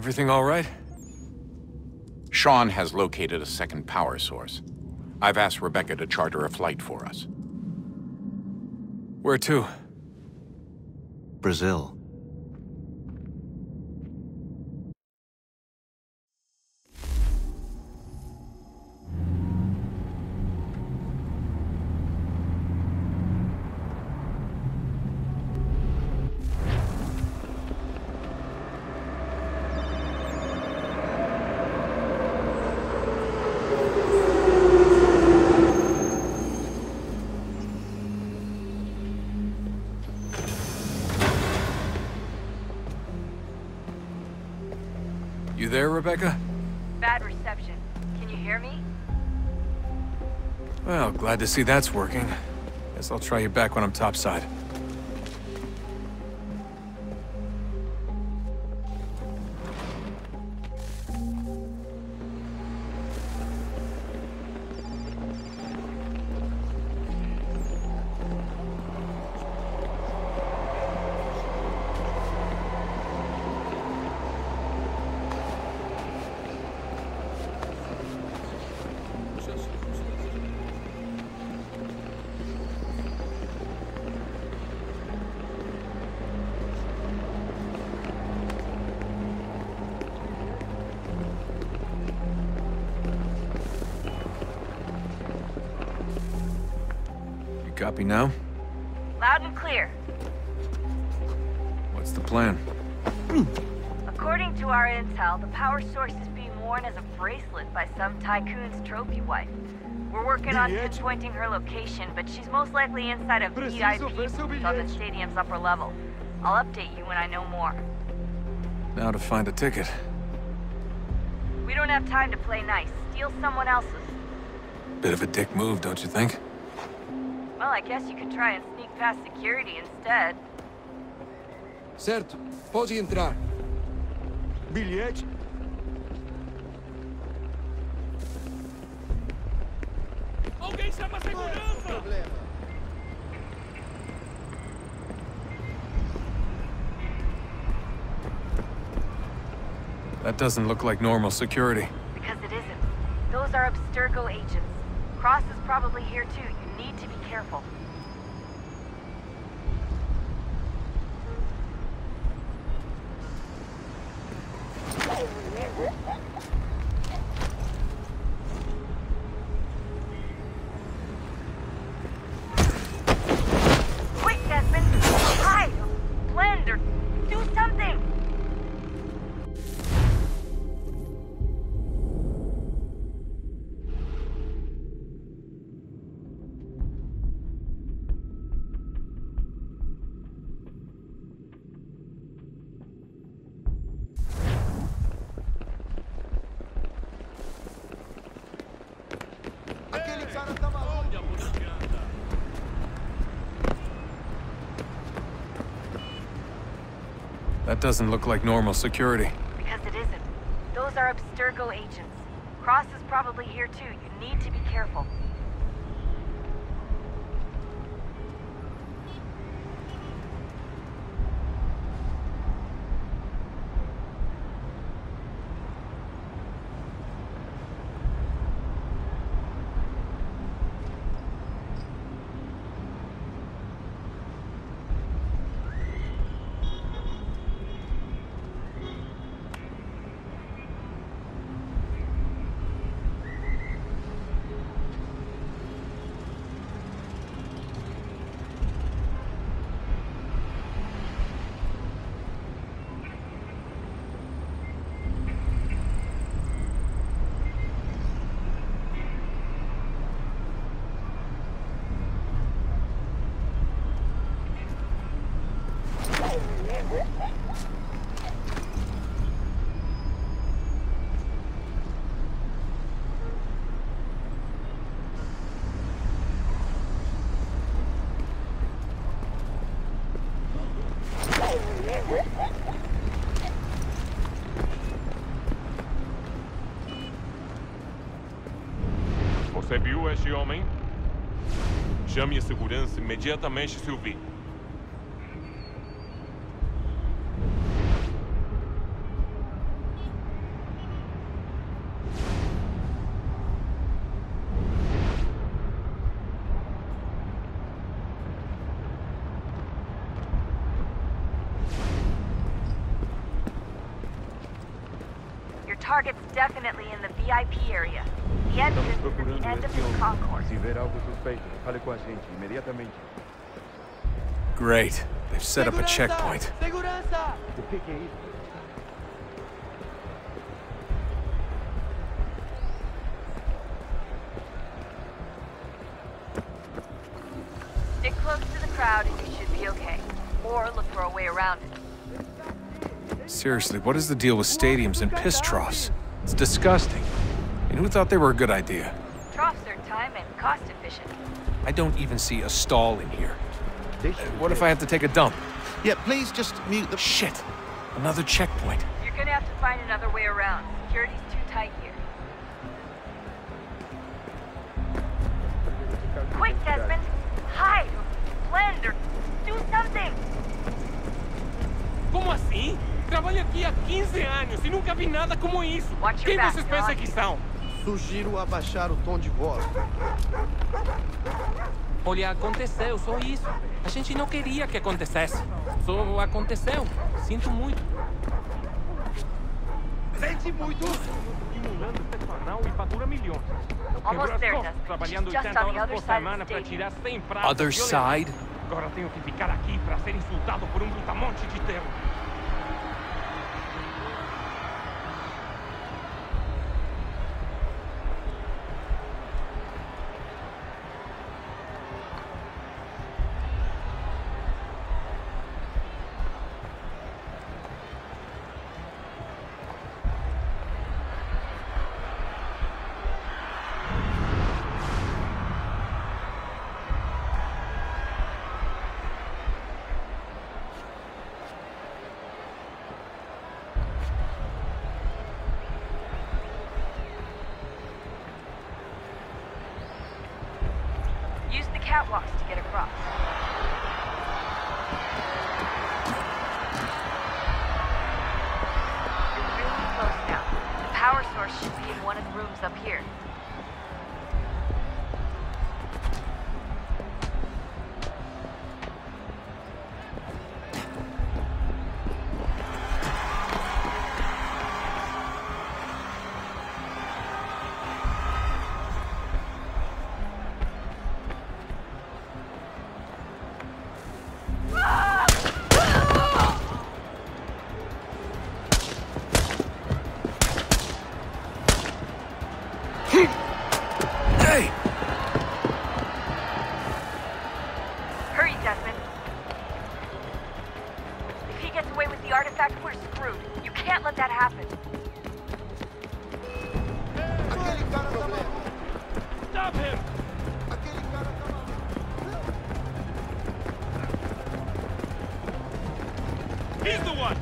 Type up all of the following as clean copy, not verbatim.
Everything all right? Sean has located a second power source. I've asked Rebecca to charter a flight for us. Where to? Brazil. You there, Rebecca? Bad reception. Can you hear me? Well, glad to see that's working. Guess I'll try you back when I'm topside. Copy now? Loud and clear. What's the plan? According to our intel, the power source is being worn as a bracelet by some tycoon's trophy wife. We're working on pinpointing her location, but she's most likely inside a VIP booth on the stadium's upper level. I'll update you when I know more. Now to find a ticket. We don't have time to play nice. Steal someone else's. Bit of a dick move, don't you think? Well, I guess you could try and sneak past security instead. Certo, pode entrar. Bilhete? Alguém chama a segurança! That doesn't look like normal security. Because it isn't. Those are Abstergo agents. Cross is probably here too. You need to be careful. Quick, Desmond! Hide! Blend or do something! That doesn't look like normal security. Because it isn't. Those are Abstergo agents. Cross is probably here too. You need to be careful. Você viu este homem? Chame a segurança imediatamente se o vir. target's definitely in the VIP area. The entrance is at the end of the concourse. Se ver algo suspeito, fale com a gente imediatamente. Great. They've set up a checkpoint. Segurança! O que é isso? Stick close to the crowd and you should be okay. Or look for a way around it. Seriously, what is the deal with stadiums and piss troughs? It's disgusting. And who thought they were a good idea? Troughs are time and cost efficient. I don't even see a stall in here. What if I have to take a dump? Yeah, please just mute the... Shit! Another checkpoint. You're gonna have to find another way around. Security's too tight here. Quick, Desmond! Hide, or blend, or do something! Como assim? Trabalho aqui há 15 anos e nunca vi nada como isso. Watch your Quem back, vocês pensam que são? Sugiro abaixar o tom de voz. Olha, aconteceu, só isso. A gente não queria que acontecesse. Só aconteceu. Sinto muito. Sente muito! Simulando personal e fatura milhões. Almost there, Quebrou as Desmond. costas trabalhando Just 80 on the horas other por side of semana the para stadium. tirar 100 pratos. Other side? Agora tenho que ficar aqui para ser insultado por um brutamonte de terra. Use the catwalks to get across. You're really close now. The power source should be in one of the rooms up here. Hey! Hurry, Desmond. If he gets away with the artifact, we're screwed. You can't let that happen. Aquele cara tá maluco! Stop him! Aquele cara tá maluco! He's the one!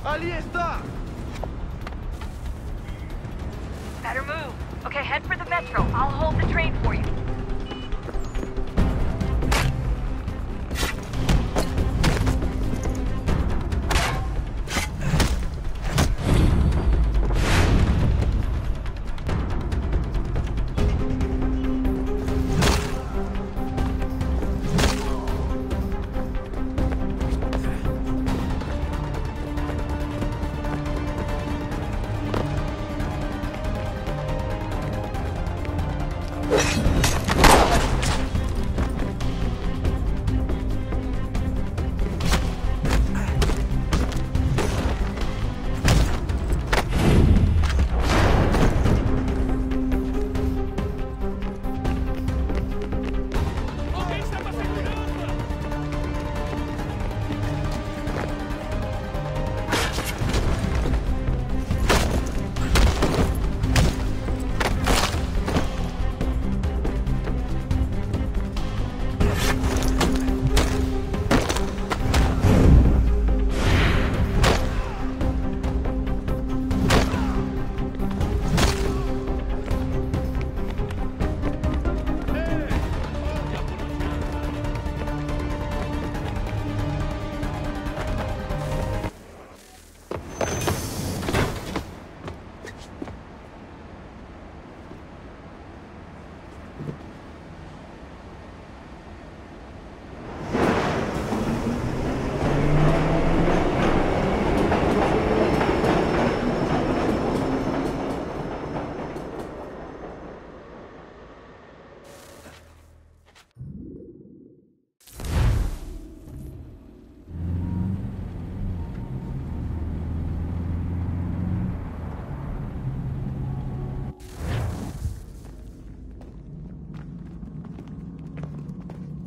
Ali está! Better move. Okay, head for the metro. I'll hold the train for you.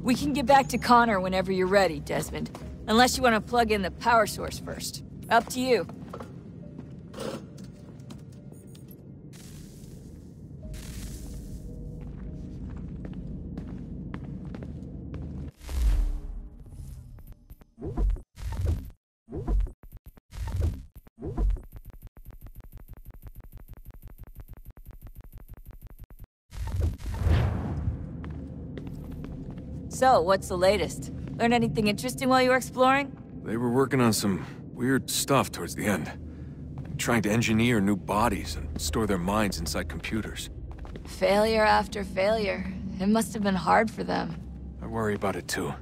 We can get back to Connor whenever you're ready, Desmond. Unless you want to plug in the power source first. Up to you. So, what's the latest? Learn anything interesting while you were exploring? They were working on some weird stuff towards the end. Trying to engineer new bodies and store their minds inside computers. Failure after failure. It must have been hard for them. I worry about it too.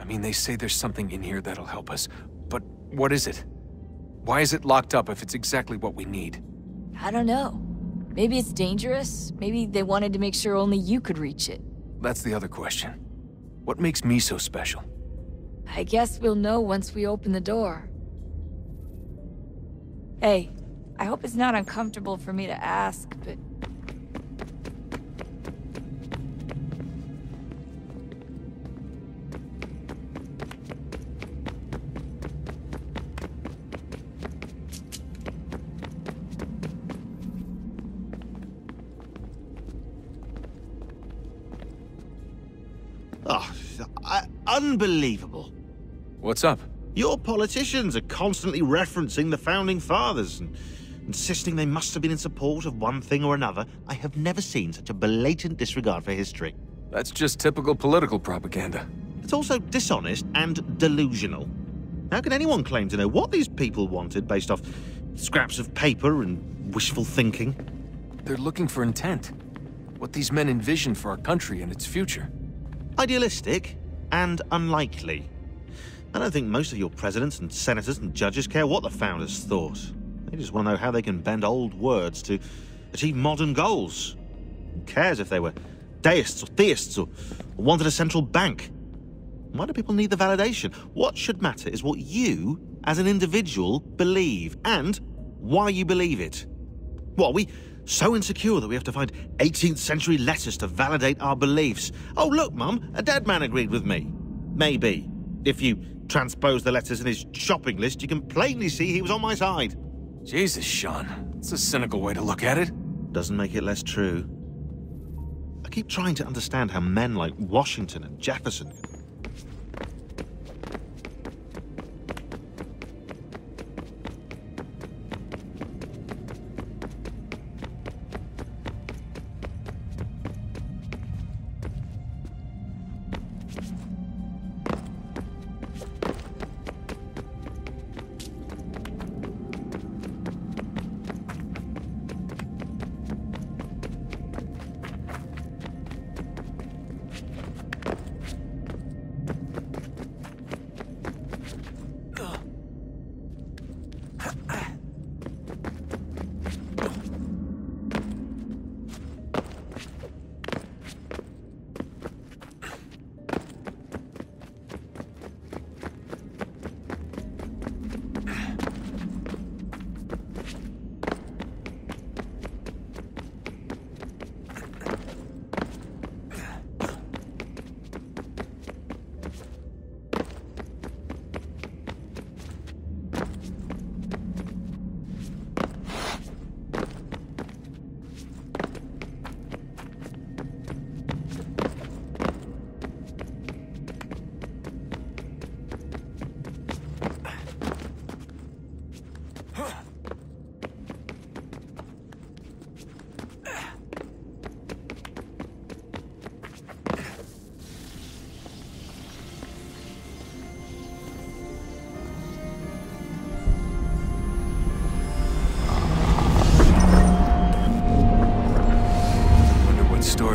I mean, they say there's something in here that'll help us, but what is it? Why is it locked up if it's exactly what we need? I don't know. Maybe it's dangerous. Maybe they wanted to make sure only you could reach it. That's the other question. What makes me so special? I guess we'll know once we open the door. Hey, I hope it's not uncomfortable for me to ask, but... Oh, unbelievable. What's up? Your politicians are constantly referencing the Founding Fathers and insisting they must have been in support of one thing or another. I have never seen such a blatant disregard for history. That's just typical political propaganda. It's also dishonest and delusional. How can anyone claim to know what these people wanted based off scraps of paper and wishful thinking? They're looking for intent. What these men envisioned for our country and its future. Idealistic and unlikely. I don't think most of your presidents and senators and judges care what the founders thought. They just want to know how they can bend old words to achieve modern goals. Who cares if they were deists or theists or wanted a central bank? Why do people need the validation? What should matter is what you, as an individual, believe, and why you believe it. What, are we so insecure that we have to find 18th century letters to validate our beliefs? Oh, look, Mum, a dead man agreed with me. Maybe. If you transpose the letters in his shopping list, you can plainly see he was on my side. Jesus, Sean. It's a cynical way to look at it. Doesn't make it less true. I keep trying to understand how men like Washington and Jefferson...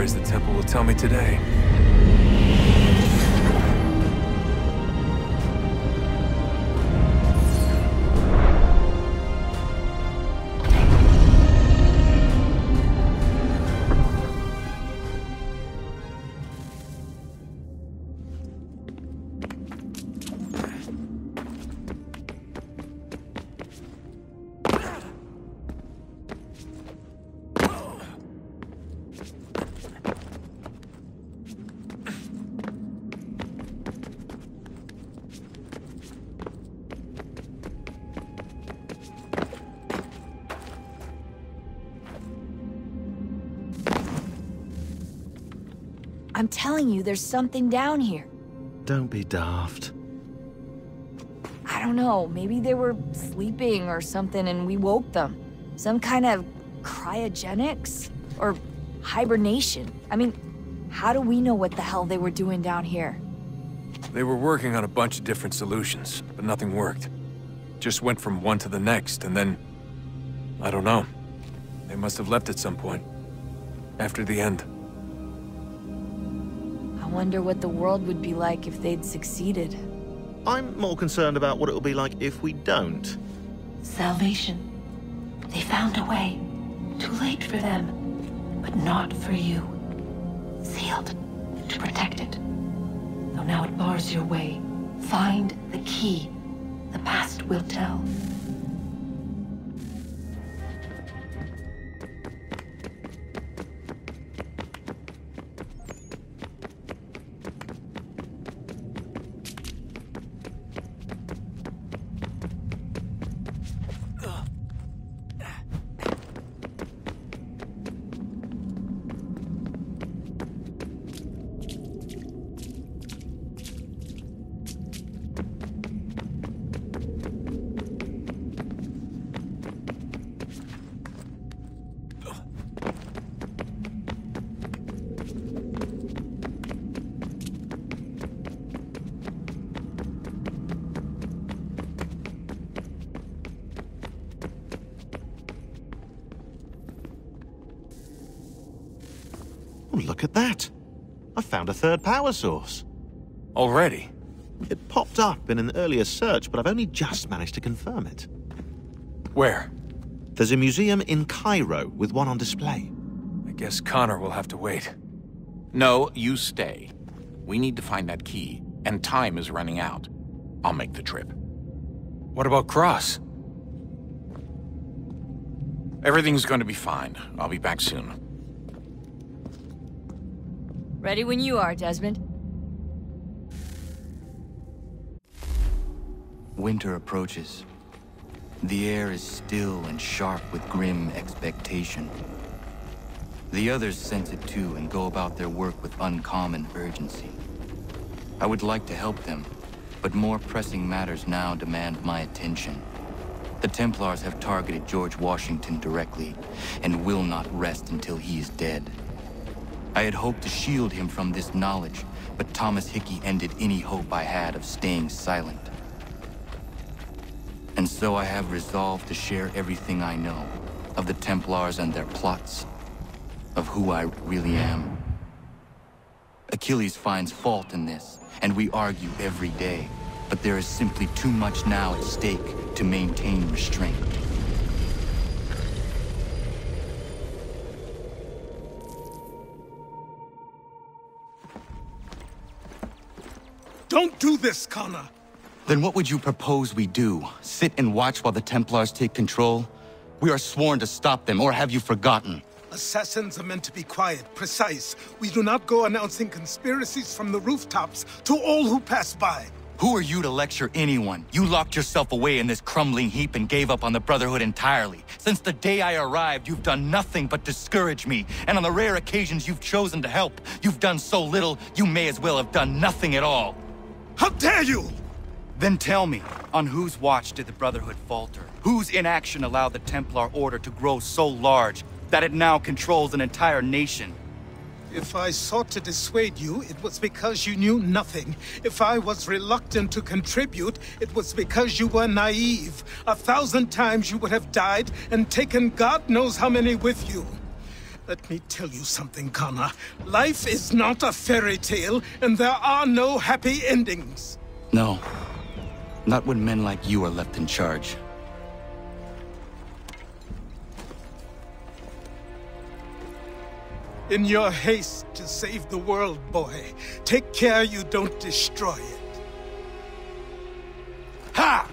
stories the temple will tell me today. I'm telling you, there's something down here. Don't be daft. I don't know, maybe they were sleeping or something and we woke them. Some kind of cryogenics? Or hibernation? I mean, how do we know what the hell they were doing down here? They were working on a bunch of different solutions, but nothing worked. Just went from one to the next, and then... I don't know. They must have left at some point. After the end. I wonder what the world would be like if they'd succeeded. I'm more concerned about what it'll be like if we don't. Salvation. They found a way. Too late for them, but not for you. Sealed to protect it. Though now it bars your way. Find the key. The past will tell. Oh, look at that. I found a third power source. Already? It popped up in an earlier search, but I've only just managed to confirm it. Where? There's a museum in Cairo with one on display. I guess Connor will have to wait. No, you stay. We need to find that key, and time is running out. I'll make the trip. What about Cross? Everything's going to be fine. I'll be back soon. Ready when you are, Desmond. Winter approaches. The air is still and sharp with grim expectation. The others sense it too and go about their work with uncommon urgency. I would like to help them, but more pressing matters now demand my attention. The Templars have targeted George Washington directly, and will not rest until he is dead. I had hoped to shield him from this knowledge, but Thomas Hickey ended any hope I had of staying silent. And so I have resolved to share everything I know of the Templars and their plots, of who I really am. Achilles finds fault in this, and we argue every day, but there is simply too much now at stake to maintain restraint. Don't do this, Connor! Then what would you propose we do? Sit and watch while the Templars take control? We are sworn to stop them, or have you forgotten? Assassins are meant to be quiet, precise. We do not go announcing conspiracies from the rooftops to all who pass by. Who are you to lecture anyone? You locked yourself away in this crumbling heap and gave up on the Brotherhood entirely. Since the day I arrived, you've done nothing but discourage me. And on the rare occasions you've chosen to help, you've done so little, you may as well have done nothing at all. How dare you! Then tell me, on whose watch did the Brotherhood falter? Whose inaction allowed the Templar Order to grow so large that it now controls an entire nation? If I sought to dissuade you, it was because you knew nothing. If I was reluctant to contribute, it was because you were naive. 1,000 times you would have died and taken God knows how many with you. Let me tell you something, Connor. Life is not a fairy tale, and there are no happy endings. No. Not when men like you are left in charge. In your haste to save the world, boy, take care you don't destroy it. Ha!